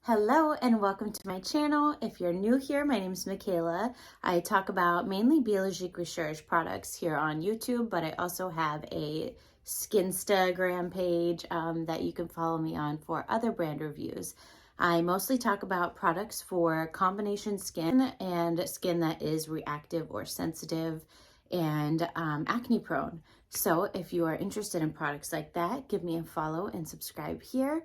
Hello and welcome to my channel. If you're new here, my name is Michaela. I talk about mainly BIOLOGIQUE RECHERCHE products here on YouTube, but I also have a Skinstagram page that you can follow me on for other brand reviews. I mostly talk about products for combination skin and skin that is reactive or sensitive and acne prone. So if you are interested in products like that, give me a follow and subscribe here.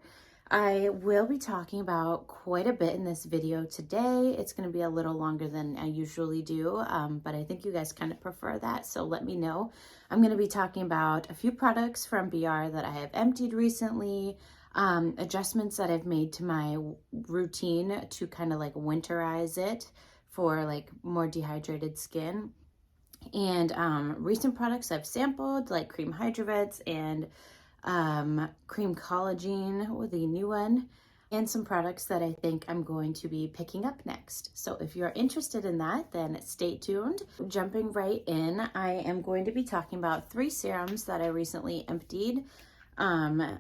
I will be talking about quite a bit in this video today. It's going to be a little longer than I usually do, but I think you guys kind of prefer that, so let me know. I'm going to be talking about a few products from BR that I have emptied recently, adjustments that I've made to my routine to kind of like winterize it for like more dehydrated skin, and recent products I've sampled like Creme hydravits and Creme collagene with a new one, and some products that I think I'm going to be picking up next. So if you're interested in that, then stay tuned. Jumping right in, I am going to be talking about 3 serums that I recently emptied. The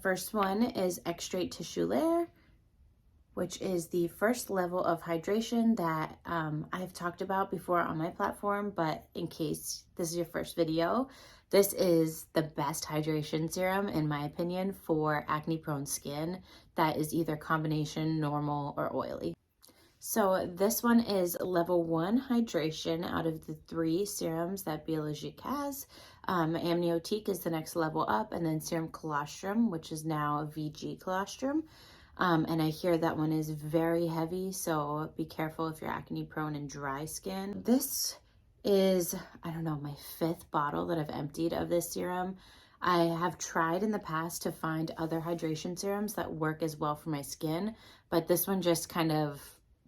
first one is Extrait Tissulaires, which is the first level of hydration that I've talked about before on my platform, but in case this is your first video, this is the best hydration serum, in my opinion, for acne-prone skin that is either combination, normal, or oily. So this one is level 1 hydration out of the 3 serums that BIOLOGIQUE has. Amniotique is the next level up, and then Serum Colostrum, which is now VG Colostrum. And I hear that one is very heavy, so be careful if you're acne prone and dry skin. This is, I don't know, my 5th bottle that I've emptied of this serum. I have tried in the past to find other hydration serums that work as well for my skin, but this one just kind of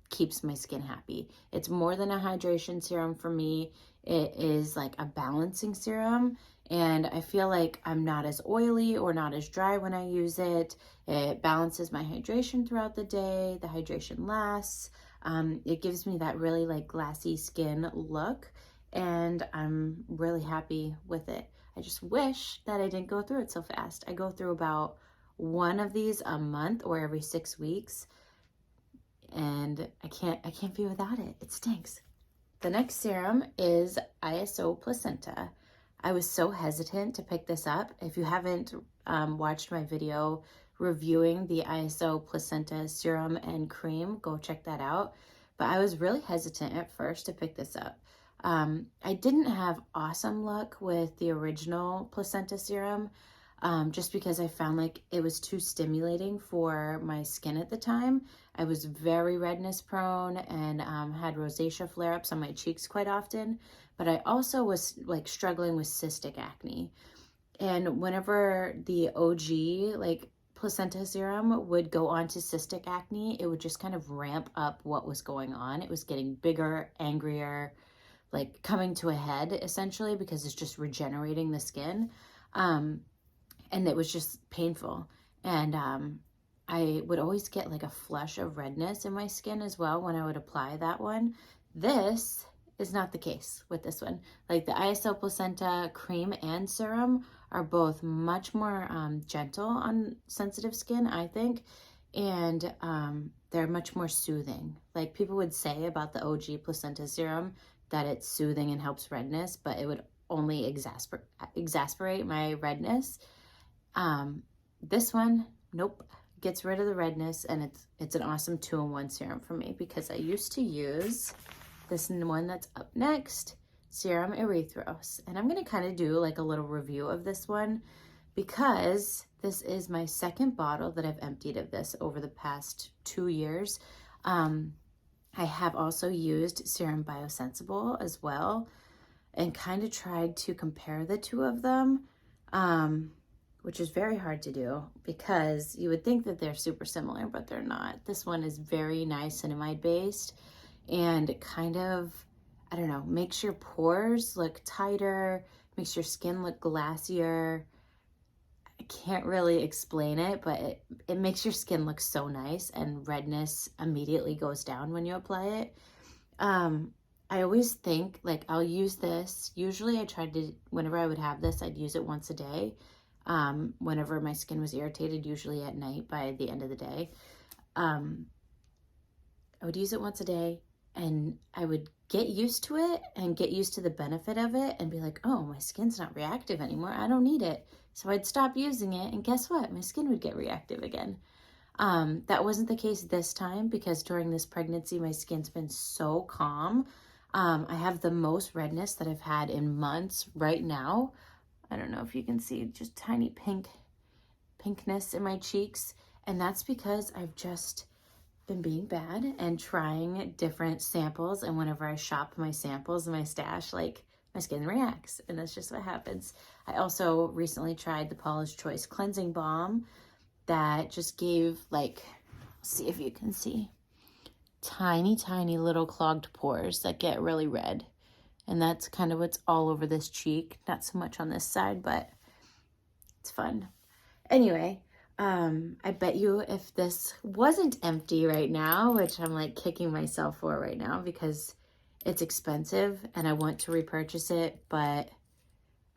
keeps my skin happy. It's more than a hydration serum for me. It is like a balancing serum, and I feel like I'm not as oily or not as dry when I use it. It balances my hydration throughout the day. The hydration lasts. It gives me that really like glassy skin look, and I'm really happy with it. I just wish that I didn't go through it so fast. I go through about 1 of these a month or every 6 weeks, and I can't be without it. It stinks. The next serum is ISO Placenta. I was so hesitant to pick this up. If you haven't watched my video reviewing the ISO Placenta serum and cream, go check that out. But I was really hesitant at first to pick this up. I didn't have awesome luck with the original Placenta serum, just because I found like it was too stimulating for my skin at the time. I was very redness prone and had rosacea flare-ups on my cheeks quite often, but I also was like struggling with cystic acne. And whenever the OG like placenta serum would go on to cystic acne, it would just kind of ramp up what was going on. It was getting bigger, angrier, like coming to a head essentially, because it's just regenerating the skin. And it was just painful. And I would always get like a flush of redness in my skin as well when I would apply that one. This is not the case with this one. Like the ISO Placenta cream and serum are both much more gentle on sensitive skin, I think. And they're much more soothing. Like people would say about the OG Placenta serum that it's soothing and helps redness, but it would only exasperate my redness. This one, nope, gets rid of the redness, and it's an awesome 2-in-1 serum for me, because I used to use this one that's up next, Serum Erythros. And I'm going to kind of do like a little review of this one, because this is my 2nd bottle that I've emptied of this over the past 2 years. I have also used Serum Biosensible as well, and kind of tried to compare the 2 of them, which is very hard to do because you would think that they're super similar, but they're not. This one is very niacinamide based and kind of, I don't know, makes your pores look tighter, makes your skin look glassier. I can't really explain it, but it makes your skin look so nice, and redness immediately goes down when you apply it. I always think like I'll use this. Usually I tried to, whenever I would have this, I'd use it once a day. whenever my skin was irritated, usually at night by the end of the day. I would use it once a day, and I would get used to it and get used to the benefit of it and be like, oh, my skin's not reactive anymore. I don't need it. So I'd stop using it, and guess what? My skin would get reactive again. That wasn't the case this time because during this pregnancy, my skin's been so calm. I have the most redness that I've had in months right now. I don't know if you can see just tiny pinkness in my cheeks. And that's because I've just been being bad and trying different samples. And whenever I shop my samples in my stash, like, my skin reacts, and that's just what happens. I also recently tried the Paula's Choice Cleansing Balm that just gave, like, see if you can see, tiny little clogged pores that get really red. And that's kind of what's all over this cheek. Not so much on this side, but it's fun. Anyway, I bet you if this wasn't empty right now, which I'm like kicking myself for right now because it's expensive and I want to repurchase it, but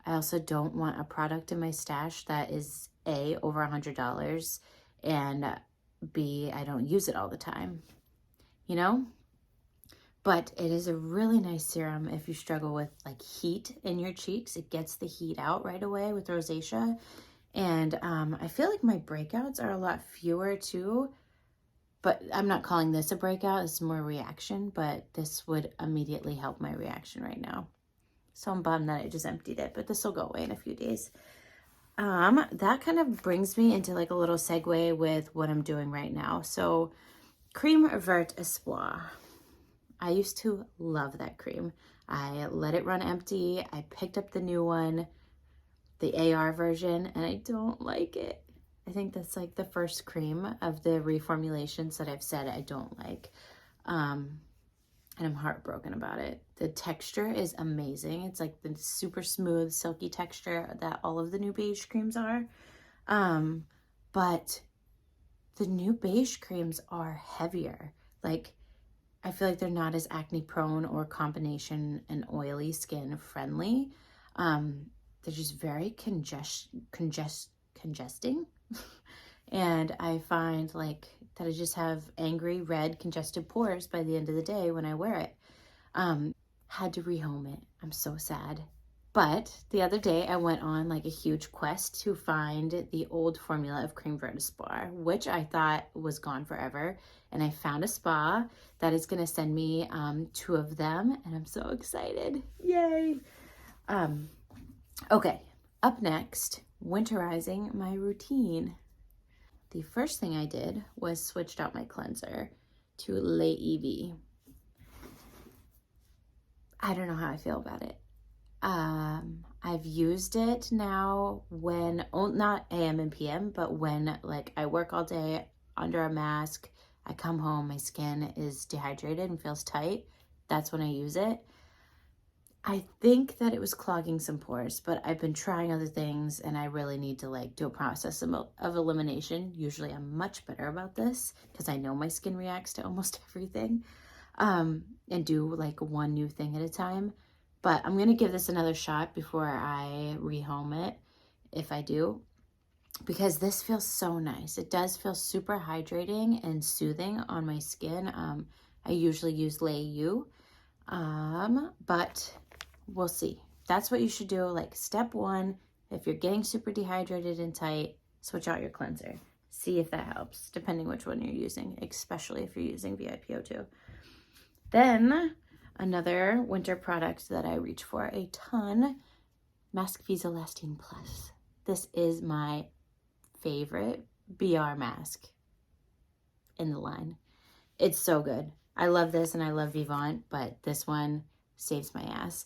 I also don't want a product in my stash that is A, over $100, and B, I don't use it all the time, you know? But it is a really nice serum if you struggle with like heat in your cheeks. It gets the heat out right away with rosacea. And I feel like my breakouts are a lot fewer too, but I'm not calling this a breakout. It's more reaction, but this would immediately help my reaction right now. So I'm bummed that I just emptied it, but this will go away in a few days. That kind of brings me into like a little segue with what I'm doing right now. So Creme Verte Espoir. I used to love that cream. I let it run empty. I picked up the new one, the AR version, and I don't like it. I think that's like the first cream of the reformulations that I've said I don't like. And I'm heartbroken about it. The texture is amazing. It's like the super smooth, silky texture that all of the new beige creams are. But the new beige creams are heavier. Like, I feel like they're not as acne prone or combination and oily skin friendly. They're just very congesting. And I find like that I just have angry, red, congested pores by the end of the day when I wear it. Had to rehome it. I'm so sad. But the other day I went on like a huge quest to find the old formula of Creme Verte Espoir, which I thought was gone forever. And I found a spa that is going to send me 2 of them, and I'm so excited. Yay! Okay, up next, winterizing my routine. The first thing I did was switched out my cleanser to Lait EV. I don't know how I feel about it. I've used it now when, not AM and PM, but when like I work all day under a mask, I come home, my skin is dehydrated and feels tight. That's when I use it. I think that it was clogging some pores, but I've been trying other things and I really need to like do a process of elimination. Usually I'm much better about this because I know my skin reacts to almost everything, and do like one new thing at a time. But I'm going to give this another shot before I rehome it, if I do, because this feels so nice. It does feel super hydrating and soothing on my skin. I usually use Lait U, but we'll see. That's what you should do. Like step 1, if you're getting super dehydrated and tight, switch out your cleanser. See if that helps, depending which one you're using, especially if you're using VIPO2. Then another winter product that I reach for a ton, Masque Visolastine Plus. This is my favorite BR mask in the line. It's so good. I love this and I love Vivant, but this one saves my ass.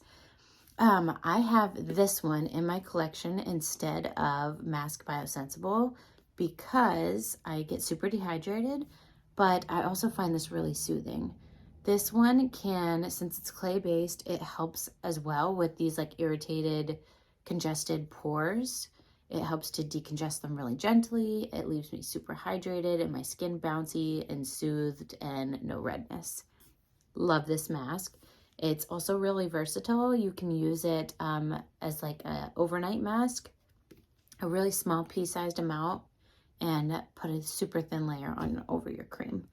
I have this one in my collection instead of Masque Biosensible because I get super dehydrated, but I also find this really soothing. This one can, since it's clay-based, it helps as well with these like irritated, congested pores. It helps to decongest them really gently. It leaves me super hydrated and my skin bouncy and soothed and no redness. Love this mask. It's also really versatile. You can use it as like an overnight mask a really small pea-sized amount and put a super thin layer on over your cream,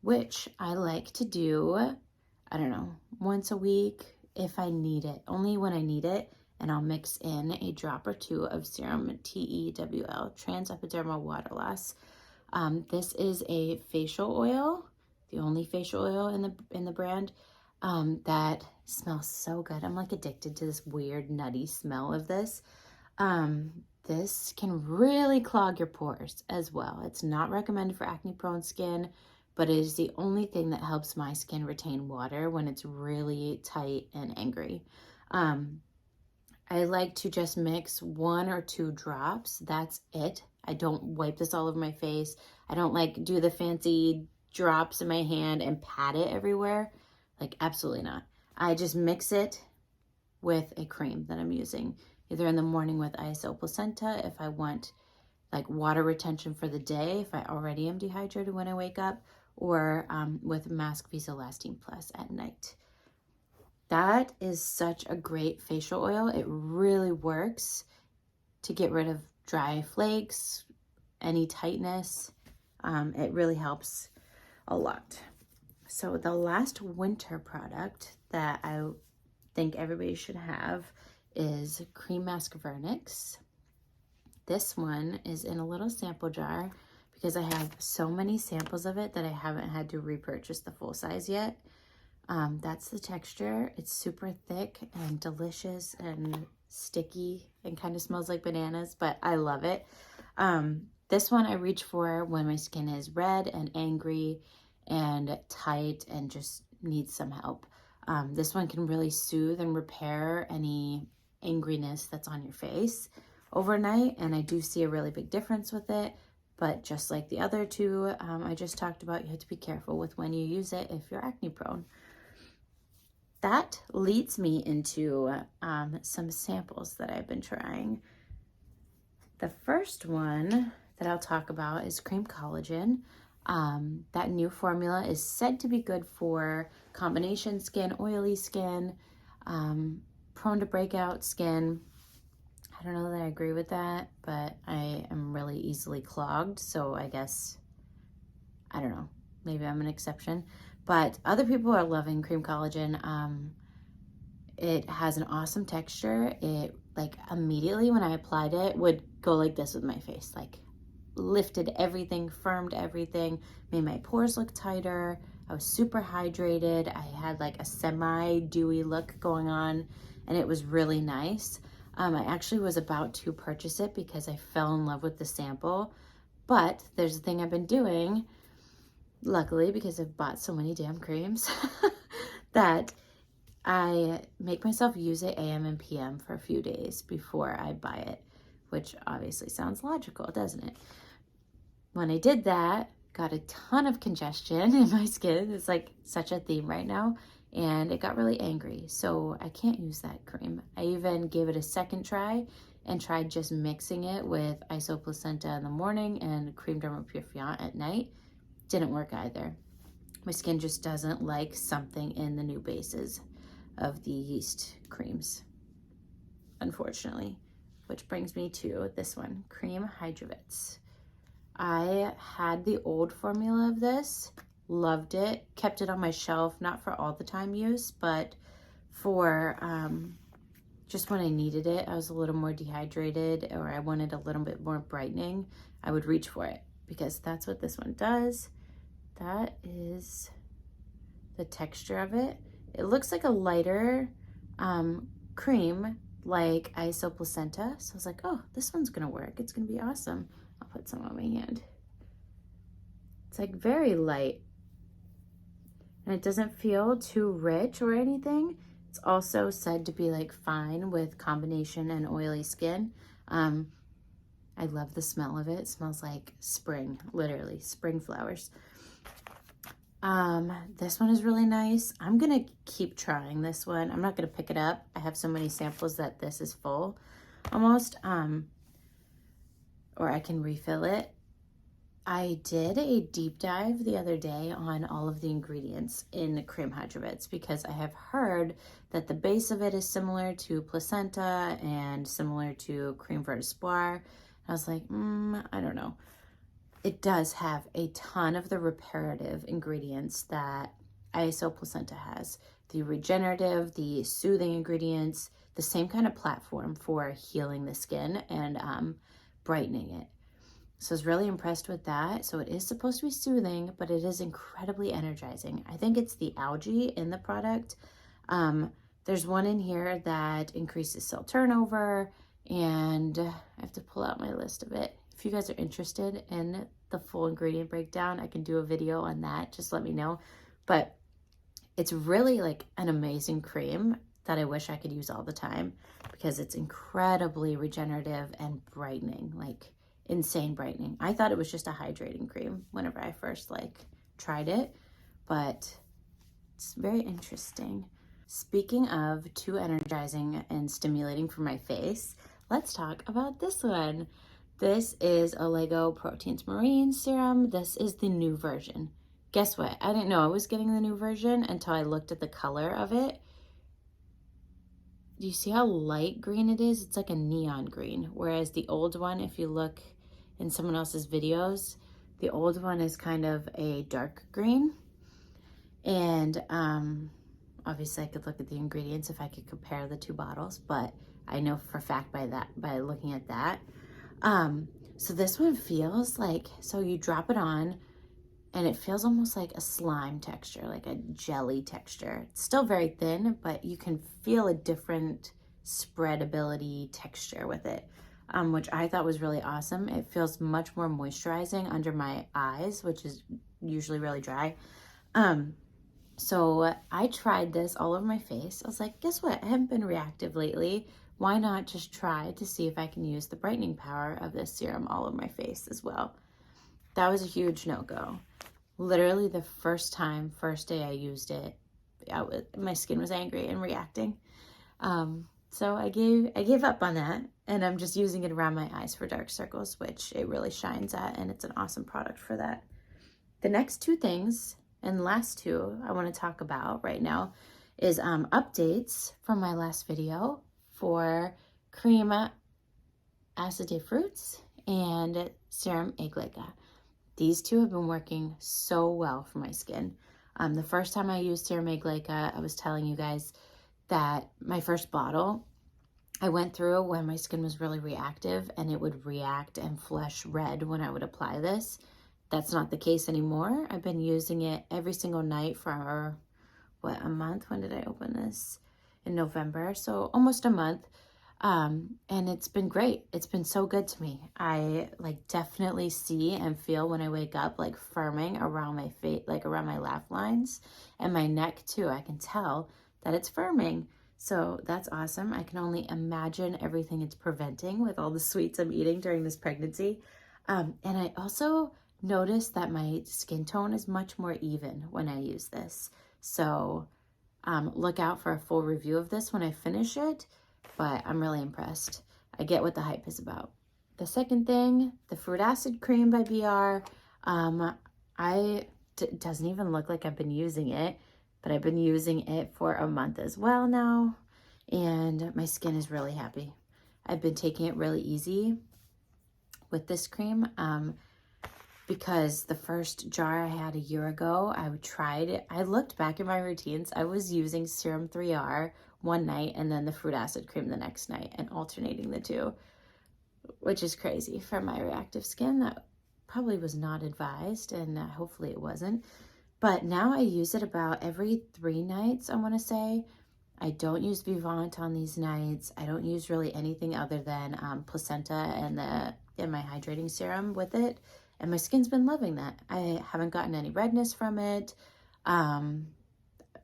which I like to do, I don't know, once a week if I need it, only when I need it. And I'll mix in a drop or two of Serum TEWL, Trans-Epidermal Water Loss. This is a facial oil, the only facial oil in the brand, that smells so good. I'm like addicted to this weird nutty smell of this. This can really clog your pores as well. It's not recommended for acne prone skin, but it is the only thing that helps my skin retain water when it's really tight and angry. I like to just mix 1 or 2 drops. That's it. I don't wipe this all over my face. I don't like do the fancy drops in my hand and pat it everywhere. Like, absolutely not. I just mix it with a cream that I'm using, either in the morning with ISO placenta if I want like water retention for the day, if I already am dehydrated when I wake up, or with Masque visolastine plus at night. That is such a great facial oil. It really works to get rid of dry flakes, any tightness. It really helps a lot. So the last winter product that I think everybody should have is Cream Mask Vernix. This one is in a little sample jar because I have so many samples of it that I haven't had to repurchase the full size yet. That's the texture. It's super thick and delicious and sticky and kind of smells like bananas, but I love it. This one I reach for when my skin is red and angry and tight and just needs some help. This one can really soothe and repair any angriness that's on your face overnight, and I do see a really big difference with it. But just like the other two I just talked about, you have to be careful with when you use it if you're acne prone. That leads me into some samples that I've been trying. The first one that I'll talk about is Cream Collagen. That new formula is said to be good for combination skin, oily skin, prone to breakout skin. I don't know that I agree with that, but I am really easily clogged, so I guess, I don't know, maybe I'm an exception. But other people are loving Cream Collagen. It has an awesome texture. It, like, immediately when I applied it, would go like this with my face, like lifted everything, firmed everything, made my pores look tighter. I was super hydrated. I had like a semi-dewy look going on, and it was really nice. I actually was about to purchase it because I fell in love with the sample, but there's a thing I've been doing, luckily, because I've bought so many damn creams, that I make myself use it AM and PM for a few days before I buy it, which obviously sounds logical, doesn't it? When I did that, got a ton of congestion in my skin. It's like such a theme right now. And it got really angry, so I can't use that cream. I even gave it a second try and tried just mixing it with ISO placenta in the morning and Creme Dermopurifiant at night. Didn't work either. My skin just doesn't like something in the new bases of the yeast creams, unfortunately. Which brings me to this one, Cream Hydravits. I had the old formula of this, loved it, kept it on my shelf, not for all the time use, but for just when I needed it. I was a little more dehydrated, or I wanted a little bit more brightening, I would reach for it, because that's what this one does. That is the texture of it. It looks like a lighter cream, like ISO placenta. So I was like, oh, this one's gonna work. It's gonna be awesome. I'll put some on my hand. It's like very light, and it doesn't feel too rich or anything. It's also said to be like fine with combination and oily skin. I love the smell of it. It smells like spring, literally spring flowers. This one is really nice. I'm gonna keep trying this one. I'm not gonna pick it up. I have so many samples that this is full almost, or I can refill it. I did a deep dive the other day on all of the ingredients in Creme hydravits because I have heard that the base of it is similar to placenta and similar to Creme verte espoir. I was like, I don't know. It does have a ton of the reparative ingredients that ISO placenta has. The regenerative, the soothing ingredients, the same kind of platform for healing the skin and brightening it. So I was really impressed with that. So it is supposed to be soothing, but it is incredibly energizing. I think it's the algae in the product. There's one in here that increases cell turnover, and I have to pull out my list of it. If you guys are interested in the full ingredient breakdown, I can do a video on that. Just let me know. But it's really like an amazing cream that I wish I could use all the time because it's incredibly regenerative and brightening, like insane brightening. I thought it was just a hydrating cream whenever I first tried it, but it's very interesting. Speaking of too energizing and stimulating for my face, let's talk about this one. This is Oligo Proteins Marine Serum. This is the new version. Guess what? I didn't know I was getting the new version until I looked at the color of it. Do you see how light green it is? It's like a neon green, whereas the old one, if you look in someone else's videos, the old one is kind of a dark green. And obviously I could look at the ingredients if I could compare the two bottles, but I know for a fact by looking at that. So this one feels like, so you drop it on and it feels almost like a slime texture, like a jelly texture. It's still very thin, but you can feel a different spreadability texture with it, which I thought was really awesome. It feels much more moisturizing under my eyes, which is usually really dry. So I tried this all over my face. I was like, guess what? I haven't been reactive lately. Why not just try to see if I can use the brightening power of this serum all over my face as well? That was a huge no-go. Literally the first day I used it, my skin was angry and reacting. So I gave up on that, and I'm just using it around my eyes for dark circles, which it really shines at, and it's an awesome product for that. The next two things, and last two I want to talk about right now, is updates from my last video for Creme Acid des Fruits and Serum A Glyca. These two have been working so well for my skin. The first time I used Serum A Glyca, I was telling you guys that my first bottle, I went through when my skin was really reactive and it would react and flush red when I would apply this. That's not the case anymore. I've been using it every single night for, what, a month? When did I open this? In November, so almost a month. And it's been great. It's been so good to me. I definitely see and feel when I wake up firming around my face, around my laugh lines and my neck too. I can tell that it's firming. So that's awesome. I can only imagine everything it's preventing with all the sweets I'm eating during this pregnancy. And I also noticed that my skin tone is much more even when I use this. So look out for a full review of this when I finish it. But I'm really impressed. I get what the hype is about. The second thing, the Fruit Acid Cream by BR. It doesn't even look like I've been using it, but I've been using it for a month as well now, and my skin is really happy. I've been taking it really easy with this cream because the first jar I had a year ago, I tried it. I looked back at my routines. I was using Serum 3R one night and then the Fruit Acid Cream the next night and alternating the two, which is crazy for my reactive skin. That probably was not advised, and hopefully it wasn't. But now I use it about every 3 nights, I want to say. I don't use Vivant on these nights. I don't use really anything other than placenta and my hydrating serum with it. And my skin's been loving that. I haven't gotten any redness from it.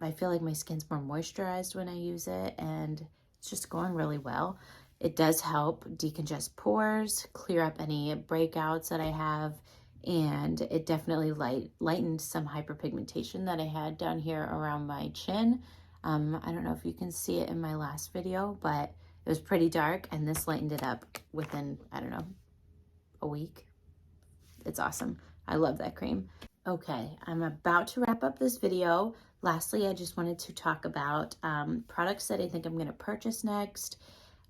I feel like my skin's more moisturized when I use it, and it's just going really well. It does help decongest pores, clear up any breakouts that I have, and it definitely lightened some hyperpigmentation that I had down here around my chin. I don't know if you can see it in my last video, but it was pretty dark, and this lightened it up within, I don't know, a week. It's awesome. I love that cream. Okay, I'm about to wrap up this video. Lastly, I just wanted to talk about products that I think I'm going to purchase next.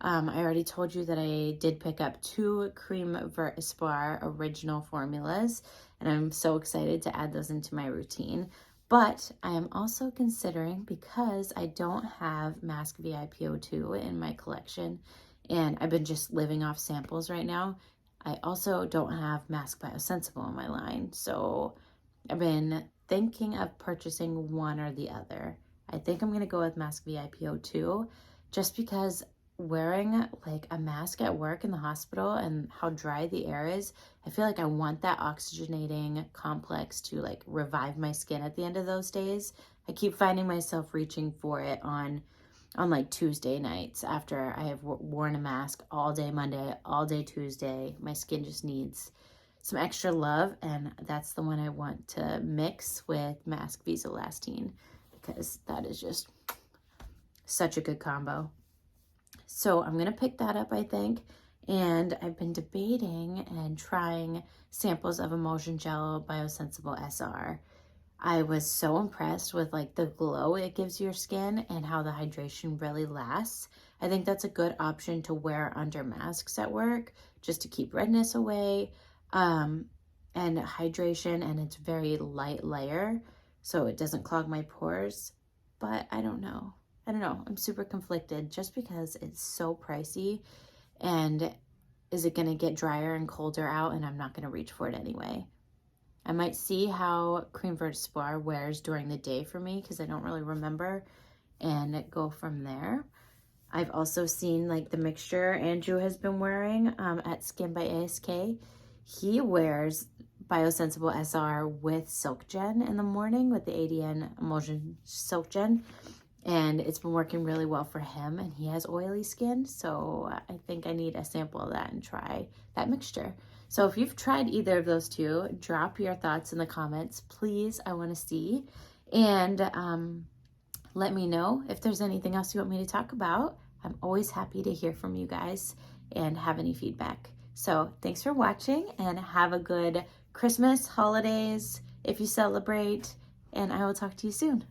I already told you that I did pick up 2 Creme Verte Espoir original formulas, and I'm so excited to add those into my routine. But I am also considering, because I don't have Masque VIPO2 in my collection, and I've been just living off samples right now, I also don't have Masque Biosensible in my line. So I've been thinking of purchasing one or the other. I think I'm going to go with Masque VIPO2 just because wearing like a mask at work in the hospital and how dry the air is, I feel like I want that oxygenating complex to like revive my skin at the end of those days. I keep finding myself reaching for it on like Tuesday nights after I have worn a mask all day Monday, all day Tuesday. My skin just needs some extra love, and that's the one I want to mix with Masque visolastine because that is just such a good combo. So I'm going to pick that up, I think. And I've been debating and trying samples of Emulsion Gel Biosensible SR. I was so impressed with like the glow it gives your skin and how the hydration really lasts. I think that's a good option to wear under masks at work just to keep redness away and hydration, and it's very light layer so it doesn't clog my pores. But I don't know. I'm super conflicted just because it's so pricey, and is it going to get drier and colder out and I'm not going to reach for it anyway. I might see how Creme Verte Espoir wears during the day for me because I don't really remember, and go from there. I've also seen like the mixture Andrew has been wearing at Skin by ASK. He wears Biosensible SR with Silk Gen in the morning with the ADN Emulsion Silk Gen. And it's been working really well for him, and he has oily skin, so I think I need a sample of that and try that mixture. So if you've tried either of those two, drop your thoughts in the comments, please. I want to see. And let me know if there's anything else you want me to talk about. I'm always happy to hear from you guys and have any feedback. So thanks for watching, and have a good Christmas, holidays, if you celebrate, and I will talk to you soon.